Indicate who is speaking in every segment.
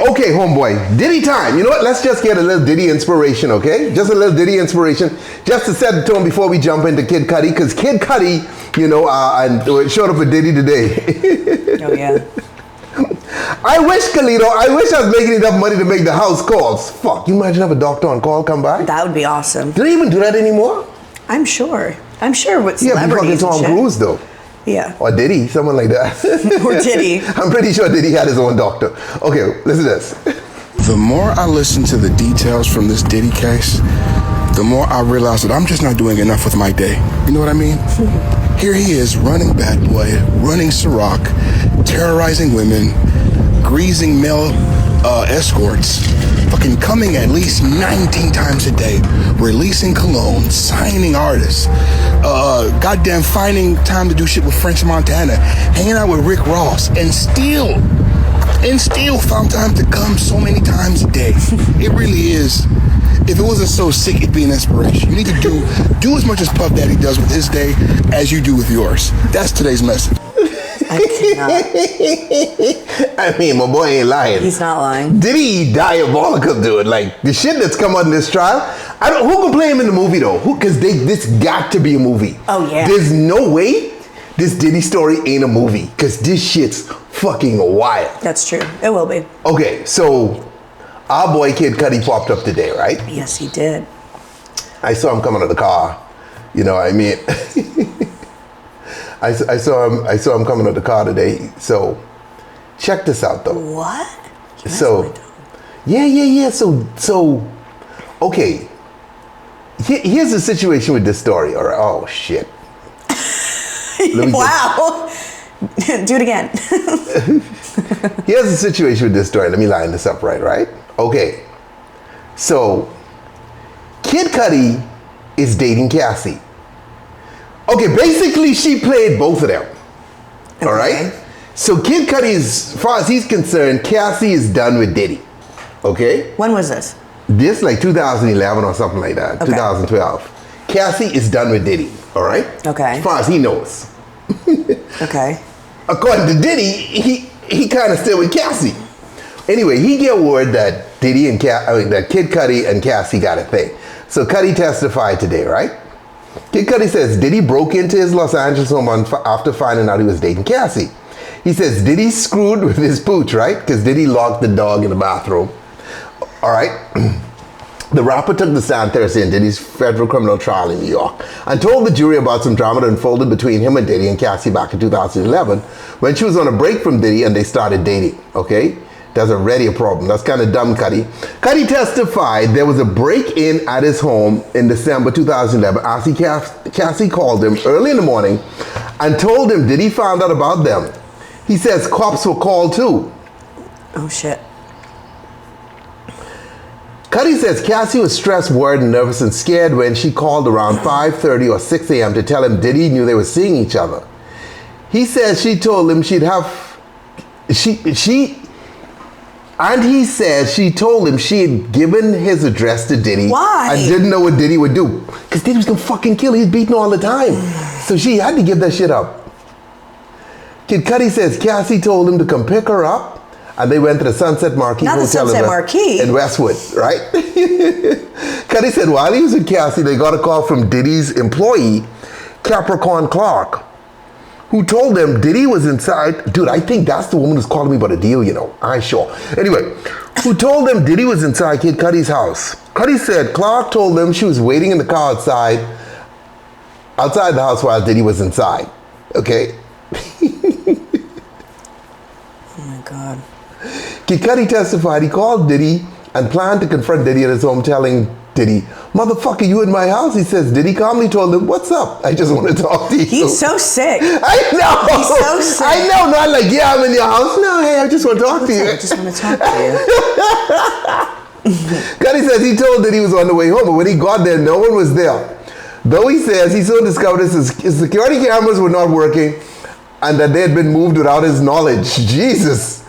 Speaker 1: Okay, homeboy. Diddy time. You know what? Let's just get a little Diddy inspiration, okay? Just a little Diddy inspiration, just to set the tone before we jump into Kid Cudi, because Kid Cudi, and showed up with Diddy today.
Speaker 2: Oh yeah.
Speaker 1: I wish, Kalito, I was making enough money to make the house calls. Fuck, you imagine have a doctor on call come by?
Speaker 2: That would be awesome.
Speaker 1: Do they even do that anymore?
Speaker 2: I'm sure with
Speaker 1: Yeah, be fucking
Speaker 2: celebrities
Speaker 1: Tom
Speaker 2: and shit.
Speaker 1: Cruise though.
Speaker 2: Yeah.
Speaker 1: Or Diddy, someone like that.
Speaker 2: Or Diddy.
Speaker 1: I'm pretty sure Diddy had his own doctor. Okay, listen to this.
Speaker 3: The more I listen to the details from this Diddy case, the more I realize that I'm just not doing enough with my day. You know what I mean? Here he is, running Bad Boy, running Ciroc, terrorizing women, greasing male escorts, fucking coming at least 19 times a day, releasing cologne, signing artists, goddamn finding time to do shit with French Montana, hanging out with Rick Ross, and still found time to come so many times a day. It really is. If it wasn't so sick, it'd be an inspiration. You need to do as much as Puff Daddy does with his day as you do with yours. That's today's message.
Speaker 2: I cannot.
Speaker 1: I mean, my boy ain't lying.
Speaker 2: He's not lying.
Speaker 1: Diddy diabolical, dude. Like, the shit that's come on this trial, who can play him in the movie, though? Because this got to be a movie.
Speaker 2: Oh, yeah.
Speaker 1: There's no way this Diddy story ain't a movie, because this shit's fucking wild.
Speaker 2: That's true. It will be.
Speaker 1: Okay, so our boy Kid Cudi popped up today, right?
Speaker 2: Yes, he did.
Speaker 1: I saw him coming out of the car. You know what I mean? I saw him coming out of the car today. So check this out, though.
Speaker 2: What?
Speaker 1: So yeah. So okay. Here's the situation with this story. All right. Oh shit.
Speaker 2: Wow. Do it again.
Speaker 1: Here's the situation with this story. Let me line this up right? Okay. So Kid Cudi is dating Cassie. Okay, basically she played both of them. Okay. All right? So Kid Cudi, as far as he's concerned, Cassie is done with Diddy. Okay?
Speaker 2: When was this?
Speaker 1: This like 2011 or something like that.
Speaker 2: Okay.
Speaker 1: 2012. Cassie is done with Diddy. All right?
Speaker 2: Okay.
Speaker 1: As far as he knows.
Speaker 2: Okay.
Speaker 1: According to Diddy, he kind of still with Cassie. Anyway, he get word that that Kid Cudi and Cassie got a thing. So Cudi testified today, right? Kid Cudi says Diddy broke into his Los Angeles home after finding out he was dating Cassie. He says Diddy screwed with his pooch, right? Because Diddy locked the dog in the bathroom. All right. The rapper took the stand Thursday in Diddy's federal criminal trial in New York and told the jury about some drama that unfolded between him and Diddy and Cassie back in 2011 when she was on a break from Diddy and they started dating, okay? That's already a problem. That's kind of dumb, Cudi. Cudi testified there was a break-in at his home in December 2011 as Cassie called him early in the morning and told him Diddy found out about them. He says cops were called too.
Speaker 2: Oh, shit.
Speaker 1: Cudi says Cassie was stressed, worried, and nervous and scared when she called around 5:30 or 6 a.m. to tell him Diddy knew they were seeing each other. He says she told him she told him she had given his address to Diddy.
Speaker 2: Why?
Speaker 1: And didn't know what Diddy would do. Because Diddy was going to fucking kill her. He's beating her all the time. So she had to give that shit up. Kid Cudi says Cassie told him to come pick her up. And they went to the Sunset Marquis
Speaker 2: Not
Speaker 1: Hotel
Speaker 2: the Sunset Marquis.
Speaker 1: in Westwood, right? Cudi said while he was with Cassie, they got a call from Diddy's employee, Capricorn Clark, who told them Diddy was inside. Dude, I think that's the woman who's calling me about a deal, I ain't sure. Anyway, who told them Diddy was inside Kid Cudi's house. Cudi said Clark told them she was waiting in the car outside the house while Diddy was inside. Okay?
Speaker 2: Oh my God.
Speaker 1: Kid Cudi testified he called Diddy and planned to confront Diddy at his home, telling Diddy, "Motherfucker, you in my house?" He says Diddy calmly told him, "What's up? I just want to talk to you."
Speaker 2: He's so sick.
Speaker 1: I know.
Speaker 2: He's so sick.
Speaker 1: I know. Not like, yeah, I'm in your house. No, hey, I just want to talk to you.
Speaker 2: I just want to talk to you.
Speaker 1: Cudi says he told Diddy he was on the way home, but when he got there, no one was there. Though he says he soon discovered his security cameras were not working and that they had been moved without his knowledge. Jesus.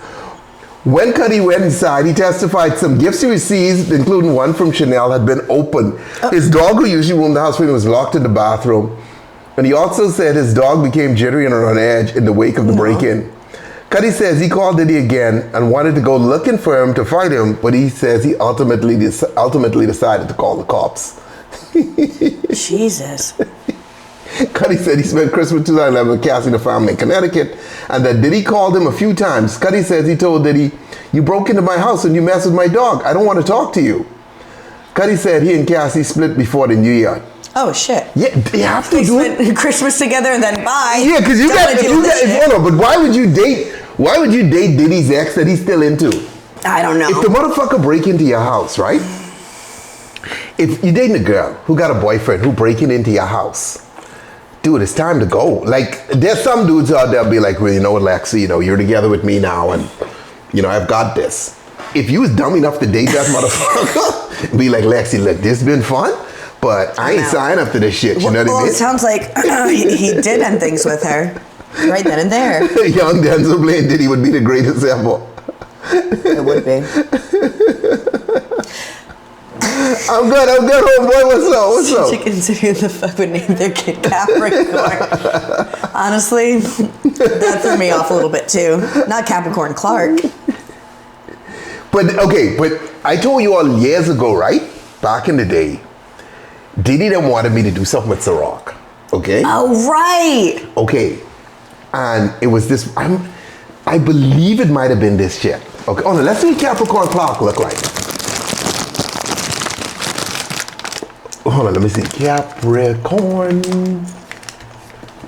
Speaker 1: When Cudi went inside, he testified some gifts he received, including one from Chanel, had been opened. His dog, who usually roamed the house when he was locked in the bathroom. And he also said his dog became jittery and on edge in the wake of the break-in. Cudi says he called Diddy again and wanted to go looking for him to fight him, but he says he ultimately decided to call the cops.
Speaker 2: Jesus.
Speaker 1: Cudi said he spent Christmas 2011 with Cassie and the family in Connecticut, and that Diddy called him a few times. Cudi says he told Diddy, "You broke into my house and you messed with my dog. I don't want to talk to you." Cudi said he and Cassie split before the New Year.
Speaker 2: Oh shit.
Speaker 1: Yeah, they have to
Speaker 2: They
Speaker 1: do it.
Speaker 2: spent Christmas together and then bye.
Speaker 1: Yeah, because you got hold on, but why would you date Diddy's ex that he's still into?
Speaker 2: I don't know.
Speaker 1: If the motherfucker break into your house, right? If you're dating a girl who got a boyfriend who breaking into your house, dude, it's time to go. Like, there's some dudes out there be like, well, you know what, Lexi, you know, you're together with me now and, you know, I've got this. If you was dumb enough to date that motherfucker, be like, Lexi, look, this been fun, but I ain't signing up to this shit, you know what I mean?
Speaker 2: It sounds like he did end things with her. Right then and there.
Speaker 1: Young Denzel playing Diddy would be the greatest ever.
Speaker 2: It would be.
Speaker 1: I'm good, homeboy. What's up?
Speaker 2: Chickens who the fuck would name their kid Capricorn. Honestly, that threw me off a little bit too. Not Capricorn Clark.
Speaker 1: But I told you all years ago, right? Back in the day, Diddy done wanted me to do something with Ciroc. Okay?
Speaker 2: Oh, right.
Speaker 1: Okay. And it was this, I believe it might have been this chick. Okay, oh no, let's see what Capricorn Clark look like. Hold on, let me see. Capricorn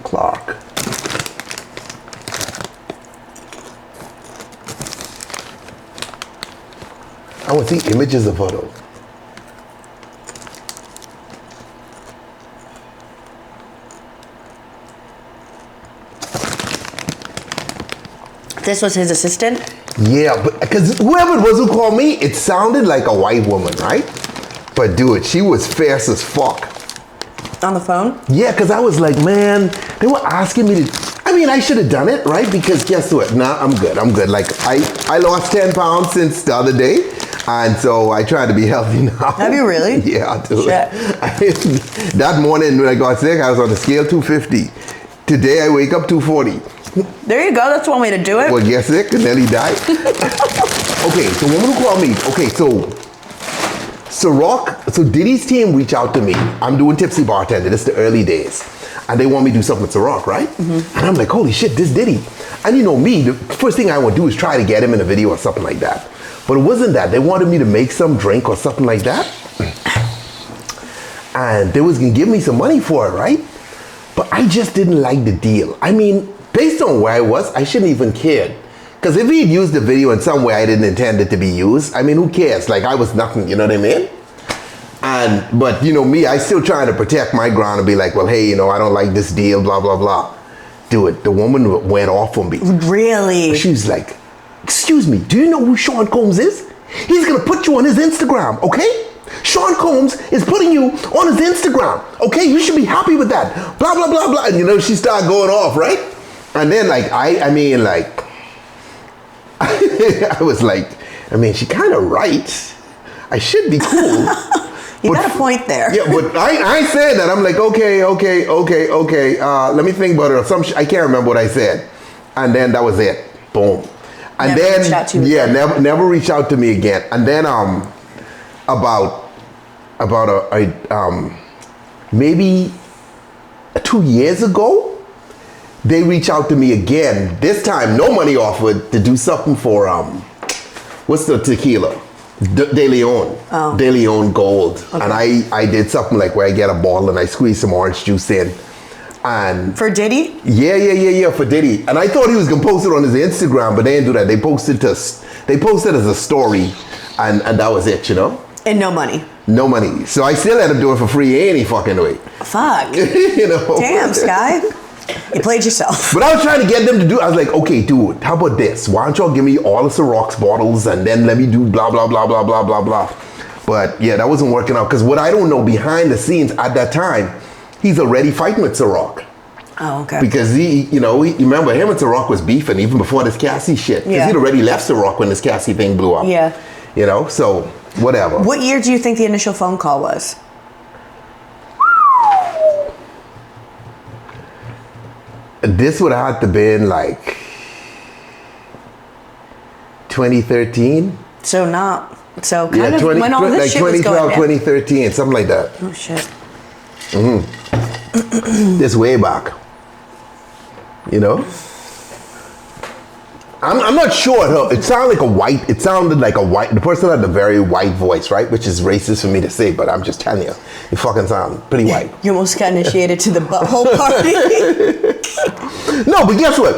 Speaker 1: Clark. I want to see images of her though.
Speaker 2: This was his assistant?
Speaker 1: Yeah, but because whoever it was who called me, it sounded like a white woman, right? But dude, she was fierce as fuck.
Speaker 2: On the phone?
Speaker 1: Yeah, because I was like, man, they were asking me to, I mean, I should have done it, right? Because guess what? Nah, I'm good. Like, I lost 10 pounds since the other day. And so I try to be healthy now.
Speaker 2: Have you really?
Speaker 1: Yeah, I do.
Speaker 2: Shit.
Speaker 1: That morning when I got sick, I was on the scale 250. Today I wake up 240.
Speaker 2: There you go. That's one way to do it.
Speaker 1: Well, get sick and nearly die. Okay, the woman who called me. Okay, so Diddy's team reached out to me. I'm doing Tipsy Bartender. This is the early days. And they want me to do something with Ciroc, right? Mm-hmm. And I'm like, holy shit, this Diddy. And you know me, the first thing I would do is try to get him in a video or something like that. But it wasn't that. They wanted me to make some drink or something like that. And they was gonna give me some money for it, right? But I just didn't like the deal. I mean, based on where I was, I shouldn't even cared. Because if he'd used the video in some way I didn't intend it to be used, I mean, who cares? Like, I was nothing, you know what I mean? But you know me, I still trying to protect my ground and be like, well, hey, you know, I don't like this deal, blah, blah, blah. Dude, the woman went off on me.
Speaker 2: Really?
Speaker 1: She was like, excuse me, do you know who Sean Combs is? He's gonna put you on his Instagram, okay? Sean Combs is putting you on his Instagram, okay? You should be happy with that. Blah, blah, blah, blah. And you know, she started going off, right? And then like, I mean, like, I was like, I mean, she kind of right. I should be cool.
Speaker 2: You got a point there.
Speaker 1: Yeah, but I said that. I'm like, okay. Let me think about it. I can't remember what I said. And then that was it. Boom. And
Speaker 2: Never
Speaker 1: then
Speaker 2: reached out to you again.
Speaker 1: never reached out to me again. And then about maybe 2 years ago, they reached out to me again. This time, no money offered to do something for what's the tequila? De Leon.
Speaker 2: Oh.
Speaker 1: De Leon Gold.
Speaker 2: Okay.
Speaker 1: And I did something like where I get a bottle and I squeeze some orange juice in. And
Speaker 2: For Diddy?
Speaker 1: yeah, for Diddy. And I thought he was gonna post it on his Instagram, but they didn't do that. They posted as a story, and that was it, you know?
Speaker 2: And no money.
Speaker 1: No money. So I still had him do it for free any fucking way.
Speaker 2: Fuck.
Speaker 1: You know?
Speaker 2: Damn, Sky. You played yourself.
Speaker 1: But I was trying to get them to do, I was like, okay, dude, how about this? Why don't y'all give me all the Ciroc's bottles and then let me do blah, blah, blah, blah, blah, blah, blah. But yeah, that wasn't working out. Because what I don't know behind the scenes at that time, he's already fighting with Ciroc.
Speaker 2: Oh, okay.
Speaker 1: Because he remember him and Ciroc was beefing even before this Cassie shit. Because he'd already left Ciroc when this Cassie thing blew up.
Speaker 2: Yeah.
Speaker 1: You know, so whatever.
Speaker 2: What year do you think the initial phone call was?
Speaker 1: This would have had to been like 2013.
Speaker 2: So kind
Speaker 1: Yeah,
Speaker 2: of when all this
Speaker 1: like
Speaker 2: shit was
Speaker 1: 2012,
Speaker 2: going down.
Speaker 1: 2013, something like that.
Speaker 2: Oh shit.
Speaker 1: This way back. You know? I'm not sure. It sounded like a white, the person had a very white voice, right? Which is racist for me to say, but I'm just telling you. It fucking sounds pretty white.
Speaker 2: You almost got initiated to the butthole party.
Speaker 1: No, but guess what?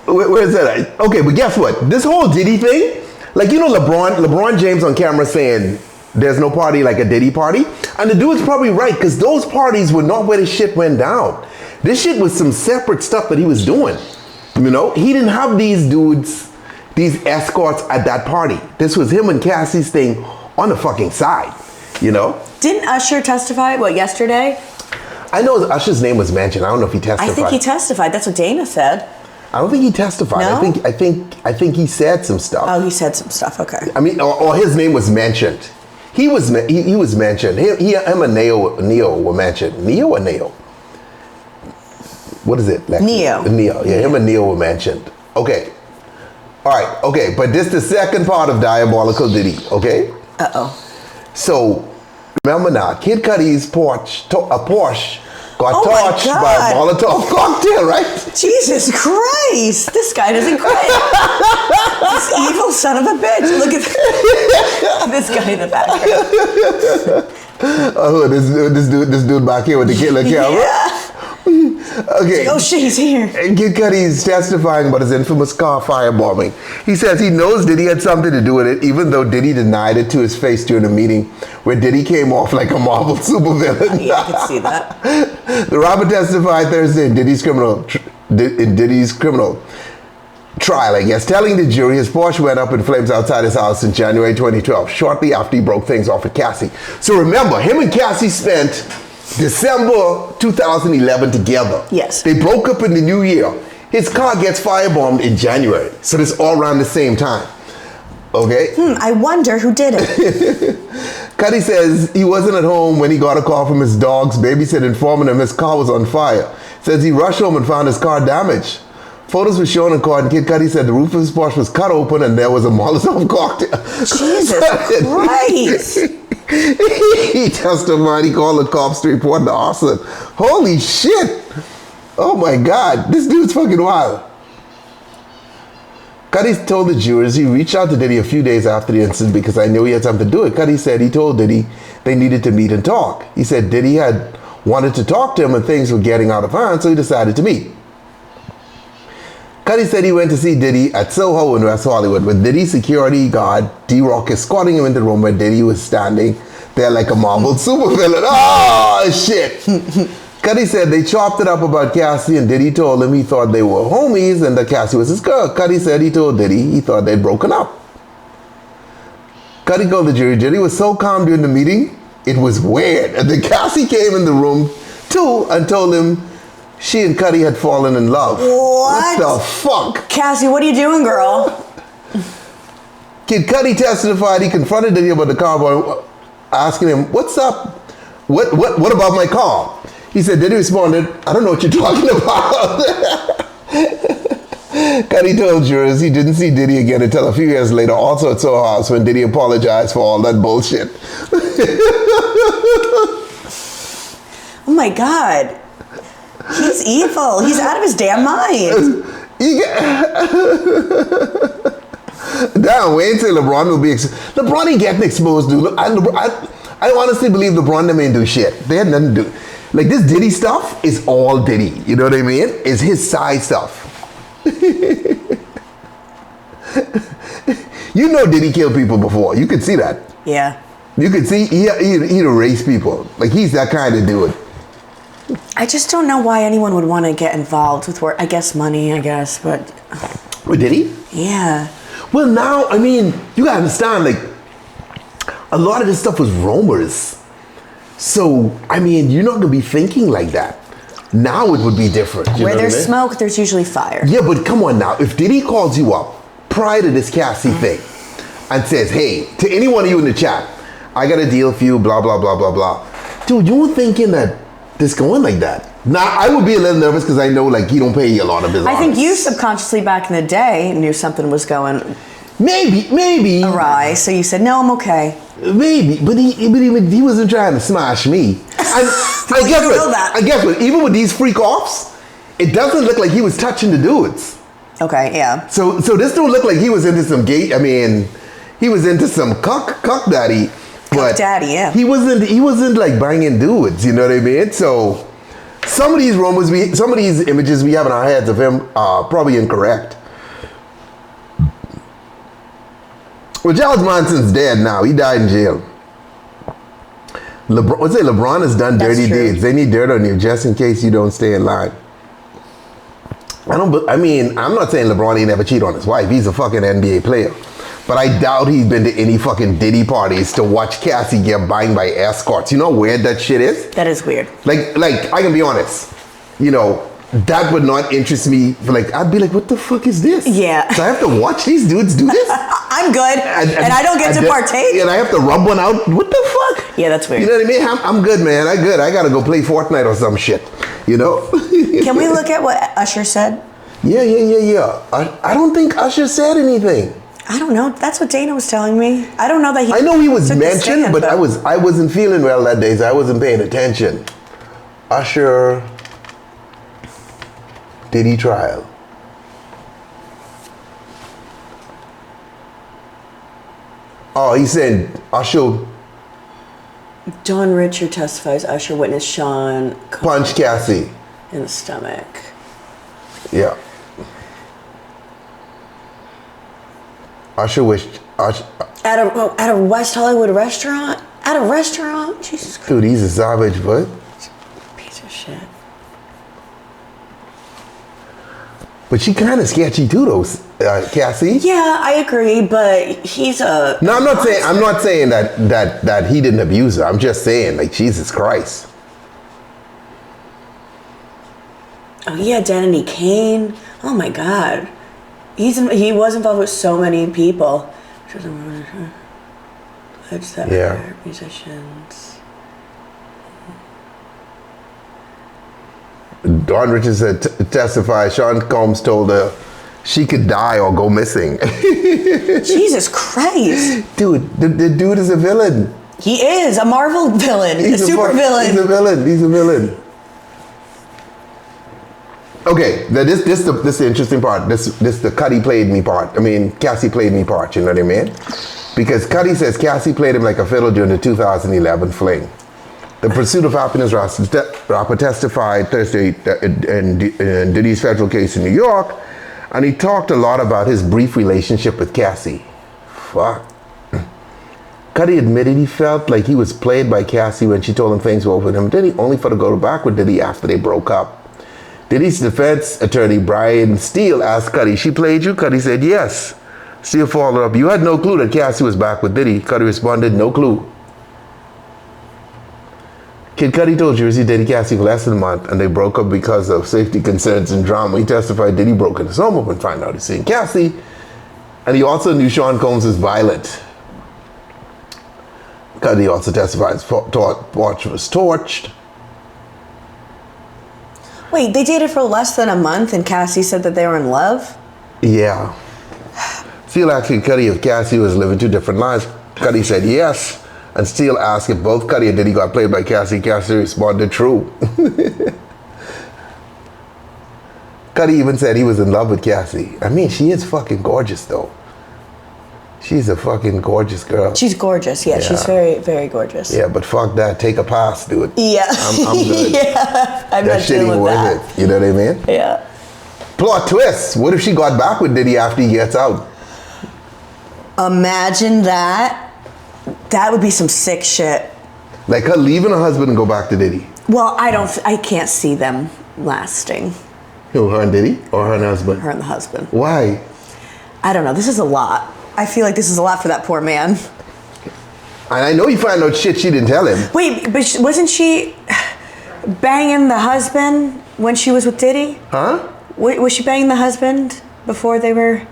Speaker 1: Where is that at? Okay, but guess what? This whole Diddy thing, like, you know, LeBron James on camera saying there's no party like a Diddy party. And the dude's probably right, because those parties were not where this shit went down. This shit was some separate stuff that he was doing. You know, he didn't have these dudes, these escorts at that party. This was him and Cassie's thing on the fucking side, you know?
Speaker 2: Didn't Usher testify, yesterday?
Speaker 1: I know Usher's name was mentioned. I don't know if he testified.
Speaker 2: I think he testified. That's what Dana said.
Speaker 1: I don't think he testified.
Speaker 2: No?
Speaker 1: I think he said some stuff.
Speaker 2: Oh, he said some stuff. Okay.
Speaker 1: I mean, or his name was mentioned. He was mentioned. Him and Neo were mentioned. Neo or Neo? What is it?
Speaker 2: Neo.
Speaker 1: Neo. Yeah, him and Neo were mentioned. Okay. All right. Okay, but this is the second part of Diabolical Diddy. Okay.
Speaker 2: Uh-oh.
Speaker 1: So remember now, Kid Cudi's Porsche got torched by a Molotov cocktail, right?
Speaker 2: Jesus Christ! This guy doesn't cry. This evil son of a bitch. Look at this guy in the background.
Speaker 1: Oh, this dude back here with the killer camera.
Speaker 2: Yeah.
Speaker 1: Okay.
Speaker 2: Oh shit, he's here.
Speaker 1: And Kid Cudi is testifying about his infamous car firebombing. He says he knows Diddy had something to do with it, even though Diddy denied it to his face during a meeting where Diddy came off like a Marvel supervillain.
Speaker 2: Yeah, I can see that.
Speaker 1: The rapper testified Thursday in Diddy's criminal trial, I guess, telling the jury his Porsche went up in flames outside his house in January 2012, shortly after he broke things off with Cassie. So remember, him and Cassie spent December 2011 together.
Speaker 2: Yes.
Speaker 1: They broke up in the new year. His car gets firebombed in January. So this all around the same time. Okay?
Speaker 2: I wonder who did it.
Speaker 1: Cudi says he wasn't at home when he got a call from his dog's babysitter informing him his car was on fire. Says he rushed home and found his car damaged. Photos were shown in court, and Kid Cudi said the roof of his Porsche was cut open and there was a Molotov cocktail.
Speaker 2: Jesus Christ.
Speaker 1: He testified he called the cops to report the arson. Holy shit. Oh my God. This dude's fucking wild. Cudi told the jurors he reached out to Diddy a few days after the incident because I knew he had something to do with it. Cudi said he told Diddy they needed to meet and talk. He said Diddy had wanted to talk to him and things were getting out of hand, so he decided to meet. Cudi said he went to see Diddy at Soho in West Hollywood with Diddy's security guard D-Rock escorting him into the room where Diddy was standing there like a Marvel supervillain. Oh, shit. Cudi said they chopped it up about Cassie, and Diddy told him he thought they were homies and that Cassie was his girl. Cudi said he told Diddy he thought they'd broken up. Cudi told the jury Diddy was so calm during the meeting, it was weird. And then Cassie came in the room too and told him she and Cudi had fallen in love.
Speaker 2: What?
Speaker 1: The fuck?
Speaker 2: Cassie, what are you doing, girl?
Speaker 1: Kid Cudi testified he confronted Diddy about the car boy, asking him, what's up? What about my car? He said, Diddy responded, I don't know what you're talking about. Cudi told jurors he didn't see Diddy again until a few years later, also at Soho House, when Diddy apologized for all that bullshit.
Speaker 2: Oh my God. He's evil. He's out of his damn mind.
Speaker 1: Damn, wait until LeBron will be LeBron ain't getting exposed, dude. I honestly believe LeBron them ain't do shit. They had nothing to do. Like, this Diddy stuff is all Diddy. You know what I mean? It's his side stuff. You know Diddy killed people before. You could see that.
Speaker 2: Yeah.
Speaker 1: You could see he'd erase people. Like, he's that kind of dude.
Speaker 2: I just don't know why anyone would want to get involved with work. I guess money, but...
Speaker 1: With Diddy?
Speaker 2: Yeah.
Speaker 1: Well, now, I mean, you gotta understand, like, a lot of this stuff was rumors. So, I mean, you're not gonna be thinking like that. Now it would be different.
Speaker 2: Where there's smoke, there's usually fire.
Speaker 1: Yeah, but come on now. If Diddy calls you up prior to this Cassie thing and says, hey, to any one of you in the chat, I got a deal for you, blah, blah, blah, blah, blah. Dude, you were thinking that this going like that. Now, I would be a little nervous because I know, like, he don't pay you a lot of his
Speaker 2: I think
Speaker 1: honors.
Speaker 2: you subconsciously back in the day knew something was going
Speaker 1: Maybe.
Speaker 2: awry, so you said, no, I'm okay.
Speaker 1: Maybe, but he wasn't trying to smash me. I guess
Speaker 2: you know that.
Speaker 1: I guess what, even with these freak offs, it doesn't look like he was touching the dudes.
Speaker 2: Okay, yeah.
Speaker 1: So this don't look like he was into some gay. I mean, he was into some cuck daddy, but
Speaker 2: daddy, yeah.
Speaker 1: He wasn't like banging dudes. You know what I mean? So some of these some of these images we have in our heads of him are probably incorrect. Well, Charles Manson's dead now. He died in jail. LeBron has done
Speaker 2: That's
Speaker 1: dirty
Speaker 2: true.
Speaker 1: deeds. They need dirt on you just in case you don't stay in line. I'm not saying LeBron ain't never cheated on his wife. He's a fucking NBA player. But I doubt he's been to any fucking Diddy parties to watch Cassie get banged by escorts. You know how weird that shit is?
Speaker 2: That is weird.
Speaker 1: Like, I can be honest. You know, that would not interest me. I'd be like, what the fuck is this?
Speaker 2: Yeah.
Speaker 1: So I have to watch these dudes do this?
Speaker 2: I'm good, and I don't get to partake.
Speaker 1: And I have to rub one out? What the fuck?
Speaker 2: Yeah, that's weird.
Speaker 1: You know what I mean? I'm good, man. I'm good. I gotta go play Fortnite or some shit. You know?
Speaker 2: Can we look at what Usher said?
Speaker 1: Yeah. I don't think Usher said anything.
Speaker 2: I don't know. That's what Dana was telling me. I don't know that he.
Speaker 1: I know he was
Speaker 2: took the
Speaker 1: mentioned,
Speaker 2: stand,
Speaker 1: but I wasn't feeling well that day, so I wasn't paying attention. Usher, Diddy trial. Oh, he said Usher
Speaker 2: Don Richard testifies Usher witnessed Sean
Speaker 1: punched Cassie.
Speaker 2: in the stomach.
Speaker 1: Yeah. Usher wished.
Speaker 2: At a West Hollywood restaurant? At a restaurant? Jesus Christ.
Speaker 1: Dude, he's a savage, but.
Speaker 2: Piece of shit.
Speaker 1: But she kind of sketchy too, though, Cassie.
Speaker 2: Yeah, I agree, but he's a.
Speaker 1: No, I'm not saying that he didn't abuse her. I'm just saying, like, Jesus Christ.
Speaker 2: Oh yeah, Danny Kane. Oh my God, he was involved with so many people.
Speaker 1: Yeah.
Speaker 2: Musicians.
Speaker 1: Don Richards said testified. Sean Combs told her she could die or go missing.
Speaker 2: Jesus Christ.
Speaker 1: Dude, the dude is a villain.
Speaker 2: He is a Marvel villain, a super villain.
Speaker 1: He's a villain. Okay, this the interesting part. This the Cudi played me part. I mean, Cassie played me part. You know what I mean? Because Cudi says Cassie played him like a fiddle during the 2011 fling. The Pursuit of Happiness rapper testified Thursday in Diddy's federal case in New York, and he talked a lot about his brief relationship with Cassie. Fuck. Cudi admitted he felt like he was played by Cassie when she told him things were over with him. Diddy only for to go back with Diddy after they broke up. Diddy's defense attorney Brian Steele asked Cudi, "She played you?" Cudi said, "Yes." Steele followed up, "You had no clue that Cassie was back with Diddy?" Cudi responded, "No clue." Kid Cudi told Jersey Diddy Cassie for less than a month, and they broke up because of safety concerns and drama. He testified Diddy broke into his home up and found out he's seeing Cassie, and he also knew Sean Combs was violent. Cudi also testified his watch was torched.
Speaker 2: Wait, they dated for less than a month, and Cassie said that they were in love?
Speaker 1: Yeah. Steele asked Cudi if Cassie was living two different lives. Cudi said yes. And Steele asked if both Cudi and Diddy got played by Cassie. Cassie responded true. Cudi even said he was in love with Cassie. I mean, she is fucking gorgeous, though. She's a fucking gorgeous girl.
Speaker 2: She's gorgeous, yeah. She's very, very gorgeous.
Speaker 1: Yeah, but fuck that. Take a pass, dude.
Speaker 2: Yeah.
Speaker 1: I'm good.
Speaker 2: Yeah. I'm
Speaker 1: That
Speaker 2: not
Speaker 1: shit
Speaker 2: dealing
Speaker 1: ain't
Speaker 2: with
Speaker 1: worth
Speaker 2: that.
Speaker 1: it. You know what I mean?
Speaker 2: Yeah.
Speaker 1: Plot twist. What if she got back with Diddy after he gets out?
Speaker 2: Imagine that. That would be some sick shit.
Speaker 1: Like her leaving her husband and go back to Diddy.
Speaker 2: Well, I can't see them lasting.
Speaker 1: Who, her and Diddy? Or her and husband?
Speaker 2: Her and the husband.
Speaker 1: Why?
Speaker 2: I don't know. This is a lot. I feel like this is a lot for that poor man.
Speaker 1: And I know you find out shit she didn't tell him.
Speaker 2: Wait, but wasn't she banging the husband when she was with Diddy?
Speaker 1: Huh?
Speaker 2: Was she banging the husband before they were?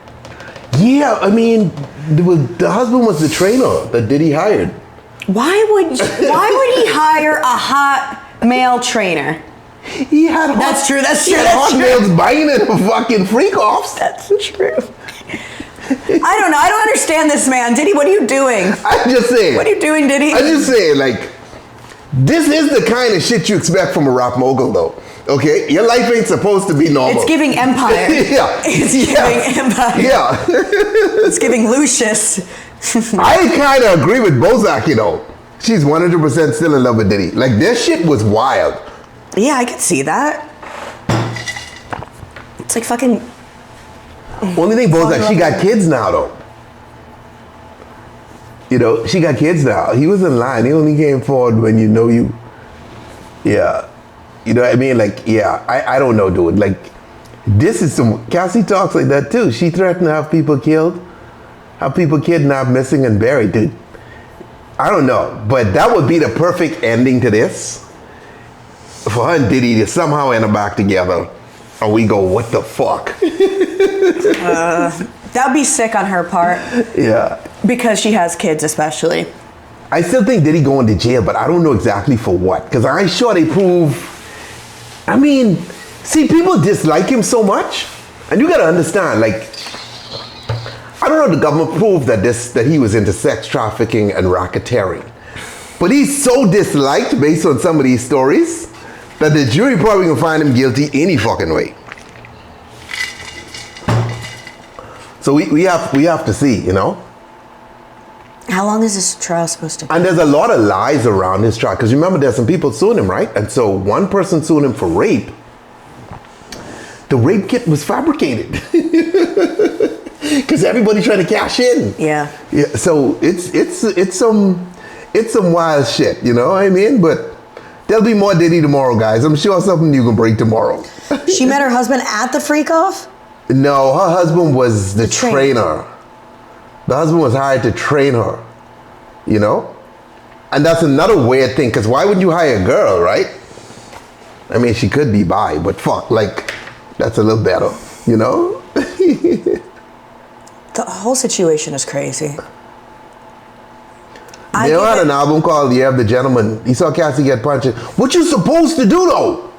Speaker 1: Yeah, I mean, the husband was the trainer that Diddy hired.
Speaker 2: Why would he hire a hot male trainer?
Speaker 1: He had
Speaker 2: That's true. That's
Speaker 1: he
Speaker 2: true.
Speaker 1: had
Speaker 2: That's
Speaker 1: hot
Speaker 2: true.
Speaker 1: nails biting at the fucking freak offs.
Speaker 2: That's true. I don't know. I don't understand this man. Diddy, what are you doing?
Speaker 1: I'm just saying.
Speaker 2: What are you doing, Diddy?
Speaker 1: I'm just saying, like, this is the kind of shit you expect from a rap mogul, though. Okay? Your life ain't supposed to be normal.
Speaker 2: It's giving empire.
Speaker 1: Yeah.
Speaker 2: It's giving empire.
Speaker 1: Yeah.
Speaker 2: It's giving Lucius.
Speaker 1: I kind of agree with Bozak, you know. She's 100% still in love with Diddy. Like, their shit was wild.
Speaker 2: Yeah, I could see that. It's like fucking...
Speaker 1: Only thing, Bozak, she got kids now, though. You know, she got kids now. He was in line. He only came forward when you know you... Yeah. You know what I mean? Like, yeah, I don't know, dude. Like, this is some... Cassie talks like that, too. She threatened to have people killed, have people kidnapped, missing, and buried, dude. I don't know. But that would be the perfect ending to this. For her and Diddy to somehow end up back together. And we go, what the fuck?
Speaker 2: That would be sick on her part.
Speaker 1: Yeah.
Speaker 2: Because she has kids, especially.
Speaker 1: I still think Diddy going to jail, but I don't know exactly for what. Because I ain't sure they prove... I mean, see, people dislike him so much. And you got to understand, like... I don't know if the government proved that he was into sex trafficking and racketeering. But he's so disliked based on some of these stories that the jury probably gonna find him guilty any fucking way. So we have to see, you know?
Speaker 2: How long is this trial supposed to be?
Speaker 1: And there's a lot of lies around this trial, because remember there's some people suing him, right? And so one person sued him for rape. The rape kit was fabricated. Because everybody's trying to cash in.
Speaker 2: Yeah.
Speaker 1: Yeah. So it's some wild shit, you know what I mean? But there'll be more Diddy tomorrow, guys. I'm sure something you can break tomorrow.
Speaker 2: She met her husband at the freak off?
Speaker 1: No, her husband was the trainer. The husband was hired to train her, you know? And that's another weird thing, because why would you hire a girl, right? I mean, she could be bi, but fuck, like, that's a little better, you know?
Speaker 2: The whole situation is crazy.
Speaker 1: They had an album called "You Have the Gentleman." You saw Cassie get punched. What you supposed to do though?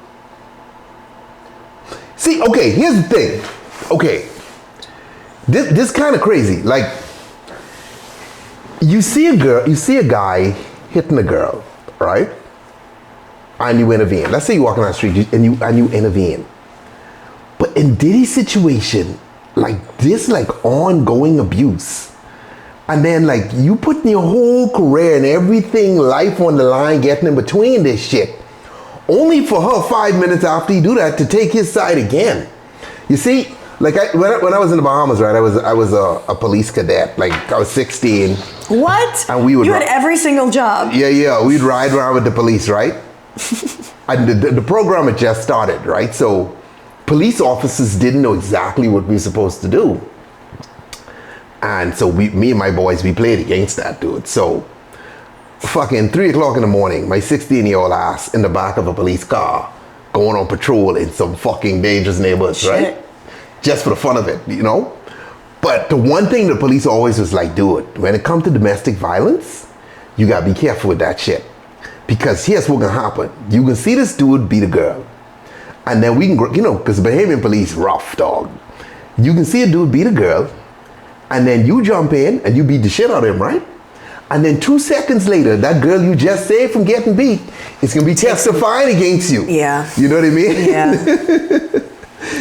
Speaker 1: See, okay, here's the thing. Okay, this kind of crazy. Like, you see a guy hitting a girl, right? And you intervene. Let's say you're walking down the street and you intervene. But in Diddy's situation, like this, like ongoing abuse. And then, like, you putting your whole career and everything, life on the line, getting in between this shit. Only for her 5 minutes after you do that to take his side again. You see, like, when I was in the Bahamas, right, I was a police cadet. Like, I was 16.
Speaker 2: What?
Speaker 1: And we would...
Speaker 2: You had every single job.
Speaker 1: Yeah. We'd ride around with the police, right? And the program had just started, right? So, police officers didn't know exactly what we were supposed to do. And so me and my boys, we played against that, dude. So fucking 3 o'clock in the morning, my 16-year-old ass in the back of a police car going on patrol in some fucking dangerous neighborhoods, right? Just for the fun of it, you know? But the one thing the police always was like, dude, when it comes to domestic violence, you gotta be careful with that shit. Because here's what's gonna happen. You can see this dude beat a girl. And then we can, you know, because Bahamian police, rough, dog. You can see a dude beat a girl, and then you jump in and you beat the shit out of him, right? And then 2 seconds later, that girl you just saved from getting beat is gonna be testifying against you.
Speaker 2: Yeah.
Speaker 1: You know what I mean?
Speaker 2: Yeah.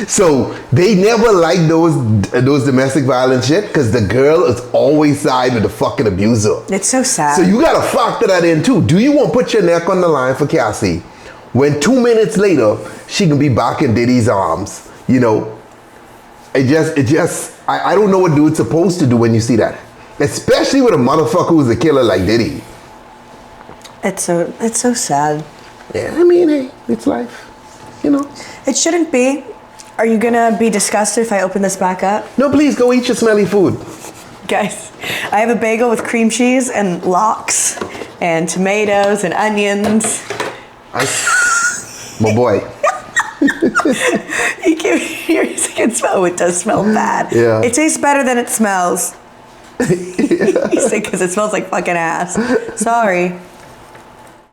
Speaker 1: So they never liked those domestic violence shit because the girl is always side with the fucking abuser.
Speaker 2: It's so sad.
Speaker 1: So you gotta factor that in too. Do you want to put your neck on the line for Cassie when 2 minutes later she can be back in Diddy's arms? You know, I don't know what dude's supposed to do when you see that. Especially with a motherfucker who's a killer like Diddy.
Speaker 2: It's so sad.
Speaker 1: Yeah, I mean, hey, it's life. You know.
Speaker 2: It shouldn't be. Are you gonna be disgusted if I open this back up?
Speaker 1: No, please go eat your smelly food.
Speaker 2: Guys, I have a bagel with cream cheese and lox and tomatoes and onions.
Speaker 1: My boy.
Speaker 2: You can smell. Oh, it does smell bad.
Speaker 1: Yeah.
Speaker 2: It tastes better than it smells. He said because it smells like fucking ass. Sorry.